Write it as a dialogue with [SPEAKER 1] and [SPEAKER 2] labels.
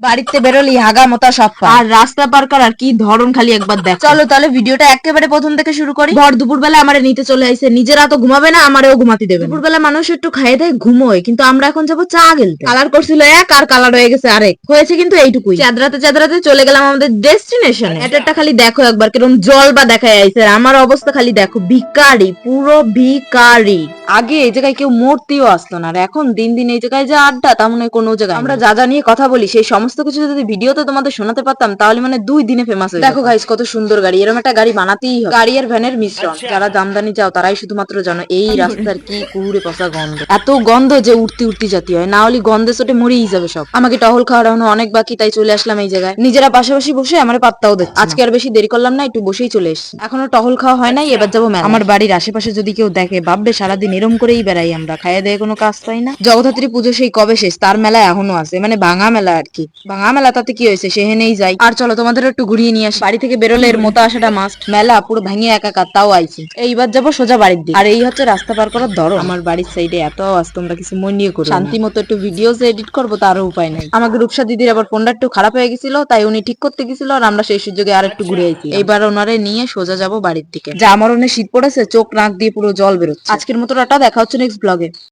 [SPEAKER 1] বাড়িতে বেরোলি হাগা মোতা সব পা।
[SPEAKER 2] আর রাস্তা পার করার কি ধরন খালি একবার দেখ।
[SPEAKER 1] চলো তাহলে ভিডিওটা একেবারে প্রথম থেকে শুরু করি।
[SPEAKER 2] ভর দুপুরবেলা আমারে নিতে চলে আইছে, নিজেরা তো ঘুমাবে না, আমারেও ঘুমাতে দেবে না।
[SPEAKER 1] দুপুরবেলা মানুষ একটু খাইয়ে দেয় ঘুমোয়, কিন্তু আমরা এখন যাবো চা গেলতে।
[SPEAKER 2] কালার করছিল এক আর কালার হয়ে গেছে আরেক, হয়েছে কিন্তু এইটুকুই। চাঁদরাতে চাঁদরাতে চলে গেলাম আমাদের ডেস্টিনেশনে। এটা খালি দেখো একবার কিরকম জল বা দেখায় আইছে, আর আমার অবস্থা খালি দেখো, ভিখারি, পুরো ভিখারি।
[SPEAKER 1] আগে এই জায়গায় কেউ মরতেও আসতো না, আর এখন দিন দিন এই জায়গায় যে আড্ডা তা মনে হয় কোনো জায়গায় আমরা যা যা নিয়ে কথা বলি সেই সমস্ত কিছু যদি ভিডিওতে তোমাদের শোনাতে পারতাম তাহলে মানে 2 দিনে ফেমাস হয়ে যেত। দেখো গাইস কত সুন্দর গাড়ি, এরকম একটা গাড়ি বানাতেই হবে। গাড়ি আর ভ্যানের মিশ্রণ। যারা জামদানি যাও তারাই শুধুমাত্র জানো এই রাস্তার কি কুড়ে পচা গন্ধ, এত গন্ধ যে উঠতি উঠতি জাতি হয়, না হলে গন্ধে চোটে মরেই যাবে সব। আমাকে টহল খাওয়ার এখনো অনেক বাকি, তাই চলে আসলাম এই জায়গায়। নিজেরা পাশাপাশি বসে আমার পাত্তাও দিচ্ছে। আজকে আর বেশি দেরি করলাম না, একটু বসেই চলে এসেছি। এখনো টহল খাওয়া হয় নাই, এবার যাবো মেলা। আমার বাড়ির আশেপাশে যদি কেউ দেখে ভাববে সারাদিন এরম করেই বেড়াই আমরা, খাইয়ে দেয় কোনো কাজ পাই না। জগদ্ধাত্রী পুজো সেই কবে শেষ, তার মেলা এখনো আছে, মানে ভাঙা মেলা আর কি। ভাঙা মেলা তাতে কি হয়েছে, সেহেনেই যাই। আর চলো তোমাদের একটু ঘুরিয়ে নিয়ে আসি। বাড়ি থেকে বেরোলে এর মতো আসাটা মাস্ট। মেলা পুরো ভাঙিয়ে একাকার, তাও আইছি। এইবার যাবো সোজা বাড়ির দিকে। আর এই হচ্ছে রাস্তা পার করার ধরন। আমার বাড়ির সাইডে এত আওয়াজ, তোমরা কিছু মন নিয়ে করো। শান্তি মতো একটু ভিডিওস এডিট করবো তারও উপায় নাই। আমাকে রূপসা দিদির আবার ফোনটা একটু খারাপ হয়ে গেছিল, তাই উনি ঠিক করতে গেছিল, আর আমরা সেই সুযোগে আর একটু ঘুরে আইছি। এইবার ওনারে নিয়ে সোজা যাবো বাড়ির দিকে। যা আমার শীত পড়েছে, চোখ নাক দিয়ে পুরো জল বেরোচ্ছে। আজকের মতো টাটা, দেখা হচ্ছে নেক্সট ব্লগে।